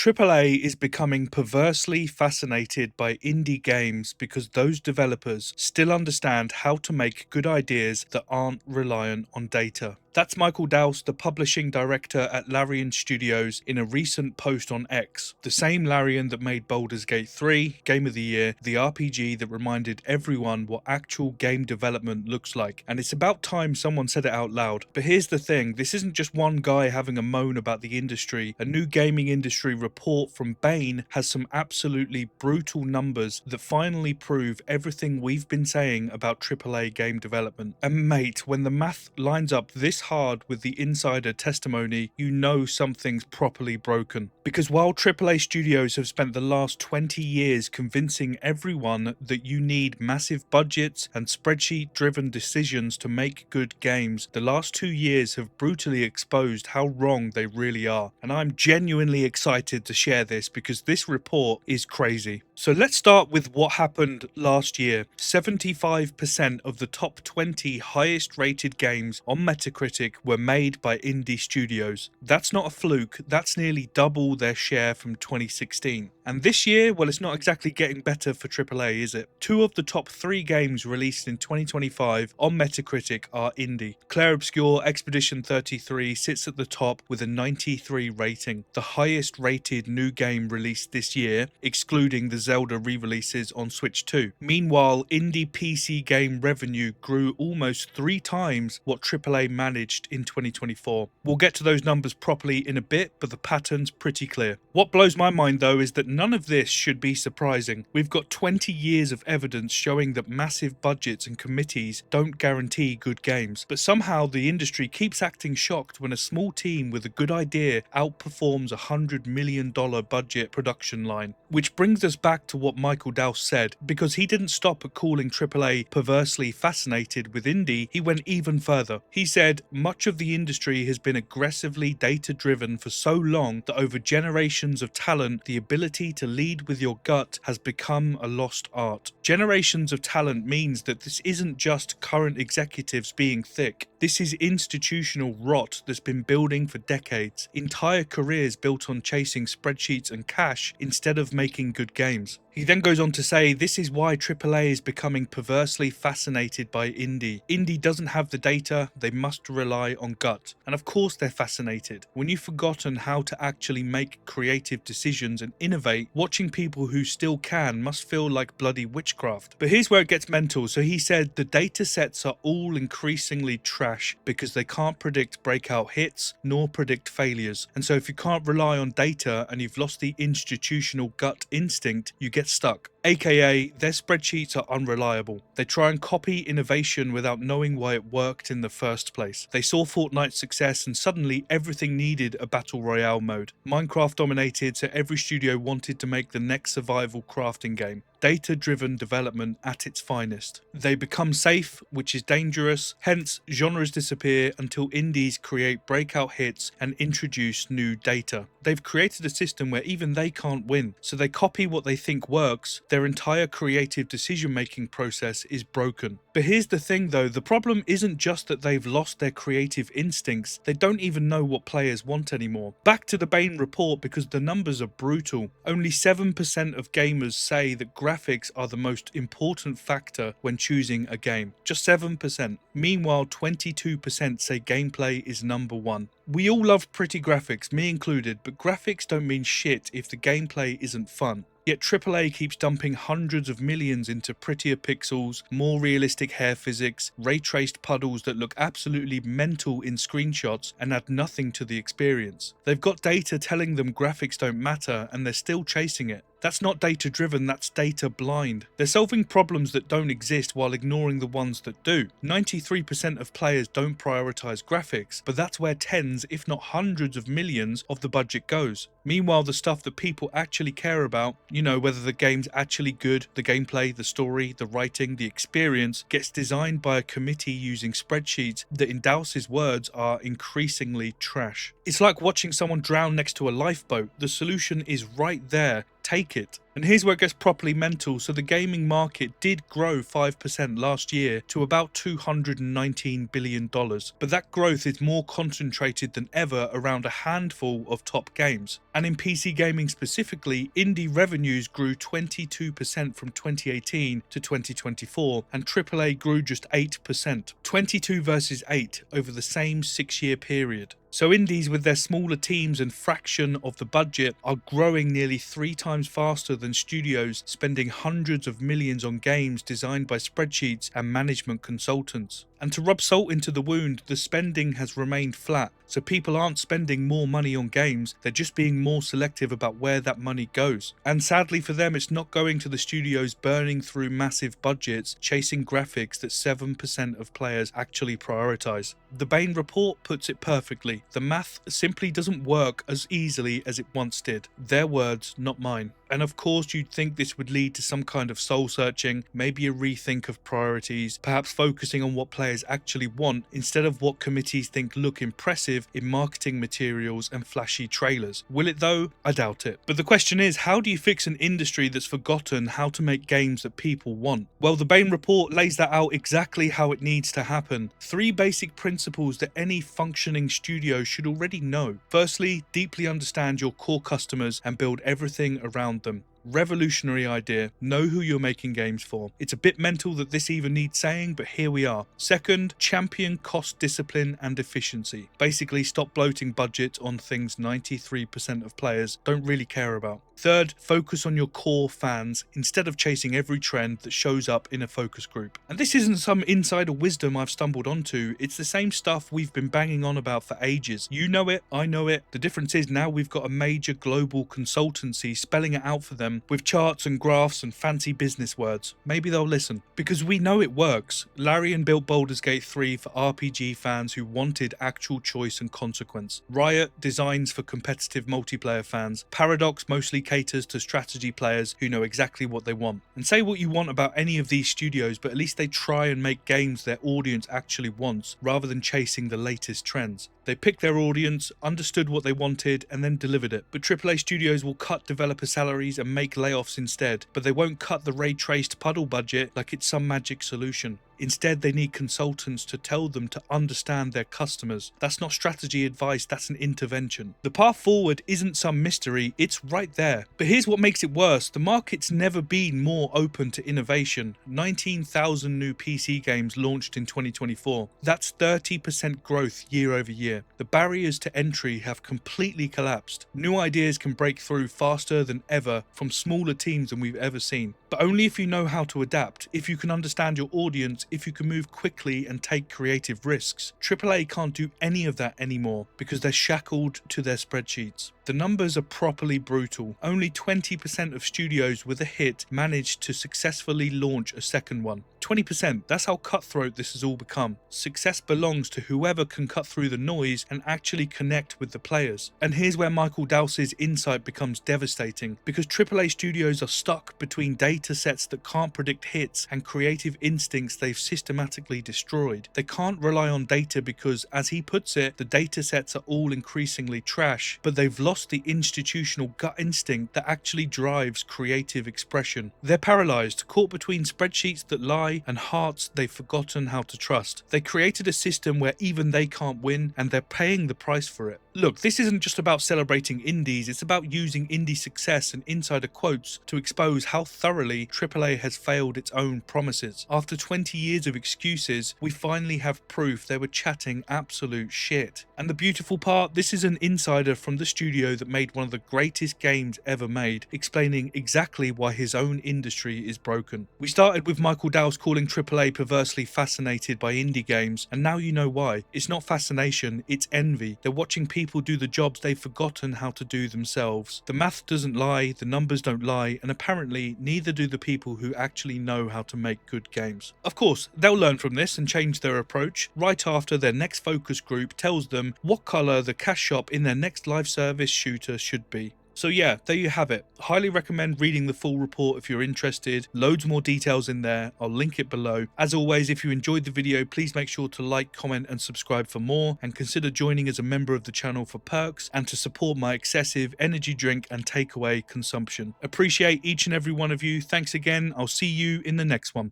AAA is becoming perversely fascinated by indie games because those developers still understand how to make good ideas that aren't reliant on data. That's Michael Douse, the publishing director at Larian Studios, in a recent post on X. The same Larian that made Baldur's Gate 3 Game of the Year, the RPG that reminded everyone what actual game development looks like. And it's about time someone said it out loud. But here's the thing, this isn't just one guy having a moan about the industry. A new gaming industry report from Bain has some absolutely brutal numbers that finally prove everything we've been saying about AAA game development. And mate, when the math lines up this hard with the insider testimony, you know something's properly broken. Because while AAA studios have spent the last 20 years convincing everyone that you need massive budgets and spreadsheet-driven decisions to make good games, the last 2 years have brutally exposed how wrong they really are. And I'm genuinely excited to share this because this report is crazy. So let's start with what happened last year. 75% of the top 20 highest rated games on Metacritic were made by indie studios. That's not a fluke, that's nearly double their share from 2016. And this year, well, it's not exactly getting better for AAA, is it? 2 of the top 3 games released in 2025 on Metacritic are indie. Clair Obscur Expedition 33 sits at the top with a 93 rating, the highest rated new game released this year, excluding the Zelda re-releases on Switch 2. Meanwhile, indie PC game revenue grew almost 3 times what AAA managed in 2024. We'll get to those numbers properly in a bit, but the pattern's pretty clear. What blows my mind though is that none of this should be surprising. We've got 20 years of evidence showing that massive budgets and committees don't guarantee good games, but somehow the industry keeps acting shocked when a small team with a good idea outperforms a $100 million budget production line. Which brings us back to what Michael Douse said, because he didn't stop at calling AAA perversely fascinated with indie, he went even further. He said, much of the industry has been aggressively data-driven for so long that over generations of talent, the ability to lead with your gut has become a lost art. Generations of talent means that this isn't just current executives being thick. This is institutional rot that's been building for decades. Entire careers built on chasing spreadsheets and cash instead of making good games. He then goes on to say, this is why AAA is becoming perversely fascinated by indie. Indie doesn't have the data, they must rely on gut. And of course they're fascinated. When you've forgotten how to actually make creative decisions and innovate, watching people who still can must feel like bloody witchcraft. But here's where it gets mental. So he said, the data sets are all increasingly trash because they can't predict breakout hits nor predict failures. And so if you can't rely on data and you've lost the institutional gut instinct, you get stuck. AKA, their spreadsheets are unreliable. They try and copy innovation without knowing why it worked in the first place. They saw Fortnite's success and suddenly everything needed a battle royale mode. Minecraft dominated, so every studio wanted to make the next survival crafting game. Data-driven development at its finest. They become safe, which is dangerous, hence genres disappear until indies create breakout hits and introduce new data. They've created a system where even they can't win, so they copy what they think works. Their entire creative decision-making process is broken. But here's the thing though, the problem isn't just that they've lost their creative instincts, they don't even know what players want anymore. Back to the Bain report, because the numbers are brutal. Only 7% of gamers say that graphics are the most important factor when choosing a game. Just 7%. Meanwhile, 22% say gameplay is number 1. We all love pretty graphics, me included, but graphics don't mean shit if the gameplay isn't fun. Yet AAA keeps dumping hundreds of millions into prettier pixels, more realistic hair physics, ray-traced puddles that look absolutely mental in screenshots and add nothing to the experience. They've got data telling them graphics don't matter and they're still chasing it. That's not data driven, that's data blind. They're solving problems that don't exist while ignoring the ones that do. 93% of players don't prioritize graphics, but that's where tens, if not hundreds of millions of the budget goes. Meanwhile, the stuff that people actually care about, you know, whether the game's actually good, the gameplay, the story, the writing, the experience, gets designed by a committee using spreadsheets that, in Douse's words, are increasingly trash. It's like watching someone drown next to a lifeboat. The solution is right there. Take it. And here's where it gets properly mental. So the gaming market did grow 5% last year to about $219 billion. But that growth is more concentrated than ever around a handful of top games. And in PC gaming specifically, indie revenues grew 22% from 2018 to 2024, and AAA grew just 8%. 22 versus 8 over the same 6-year period. So indies with their smaller teams and fraction of the budget are growing nearly 3 times faster than studios spending hundreds of millions on games designed by spreadsheets and management consultants. And to rub salt into the wound, the spending has remained flat. So people aren't spending more money on games, they're just being more selective about where that money goes. And sadly for them, it's not going to the studios burning through massive budgets, chasing graphics that 7% of players actually prioritize. The Bain report puts it perfectly. The math simply doesn't work as easily as it once did. Their words, not mine. And of course you'd think this would lead to some kind of soul searching, maybe a rethink of priorities, perhaps focusing on what players actually want instead of what committees think look impressive in marketing materials and flashy trailers. Will it though? I doubt it. But the question is, how do you fix an industry that's forgotten how to make games that people want? Well, the Bain report lays that out exactly how it needs to happen. 3 basic principles that any functioning studio should already know. Firstly, deeply understand your core customers and build everything around them. Revolutionary idea. Know who you're making games for. It's a bit mental that this even needs saying, but here we are. Second, champion cost discipline and efficiency. Basically, stop bloating budget on things 93% of players don't really care about. Third, focus on your core fans instead of chasing every trend that shows up in a focus group. And this isn't some insider wisdom I've stumbled onto, it's the same stuff we've been banging on about for ages. You know it, I know it. The difference is now we've got a major global consultancy spelling it out for them with charts and graphs and fancy business words. Maybe they'll listen. Because we know it works. Larian built Baldur's Gate 3 for RPG fans who wanted actual choice and consequence. Riot designs for competitive multiplayer fans. Paradox mostly caters to strategy players who know exactly what they want. And say what you want about any of these studios, but at least they try and make games their audience actually wants, rather than chasing the latest trends. They picked their audience, understood what they wanted, and then delivered it. But AAA studios will cut developer salaries and make layoffs instead, but they won't cut the ray-traced puddle budget like it's some magic solution. Instead, they need consultants to tell them to understand their customers. That's not strategy advice, that's an intervention. The path forward isn't some mystery, it's right there. But here's what makes it worse. The market's never been more open to innovation. 19,000 new PC games launched in 2024. That's 30% growth year over year. The barriers to entry have completely collapsed. New ideas can break through faster than ever from smaller teams than we've ever seen. But only if you know how to adapt, if you can understand your audience, if you can move quickly and take creative risks. AAA can't do any of that anymore because they're shackled to their spreadsheets. The numbers are properly brutal. Only 20% of studios with a hit managed to successfully launch a second one. 20%, that's how cutthroat this has all become. Success belongs to whoever can cut through the noise and actually connect with the players. And here's where Michael Douse's insight becomes devastating, because AAA studios are stuck between data sets that can't predict hits and creative instincts they've systematically destroyed. They can't rely on data because, as he puts it, the data sets are all increasingly trash, but they've lost the institutional gut instinct that actually drives creative expression. They're paralyzed, caught between spreadsheets that lie and hearts they've forgotten how to trust. They created a system where even they can't win, and they're paying the price for it. Look, this isn't just about celebrating indies, it's about using indie success and insider quotes to expose how thoroughly AAA has failed its own promises. After 20 years of excuses, we finally have proof they were chatting absolute shit. And the beautiful part, this is an insider from the studio that made one of the greatest games ever made, explaining exactly why his own industry is broken. We started with Michael Douse calling AAA perversely fascinated by indie games, and now you know why. It's not fascination, it's envy. They're watching people do the jobs they've forgotten how to do themselves. The math doesn't lie, the numbers don't lie, and apparently neither do the people who actually know how to make good games. Of course, they'll learn from this and change their approach right after their next focus group tells them what colour the cash shop in their next live service shooter should be. So yeah, there you have it. Highly recommend reading the full report if you're interested. Loads more details in there. I'll link it below. As always, if you enjoyed the video, please make sure to like, comment and subscribe for more, and consider joining as a member of the channel for perks and to support my excessive energy drink and takeaway consumption. Appreciate each and every one of you. Thanks again. I'll see you in the next one.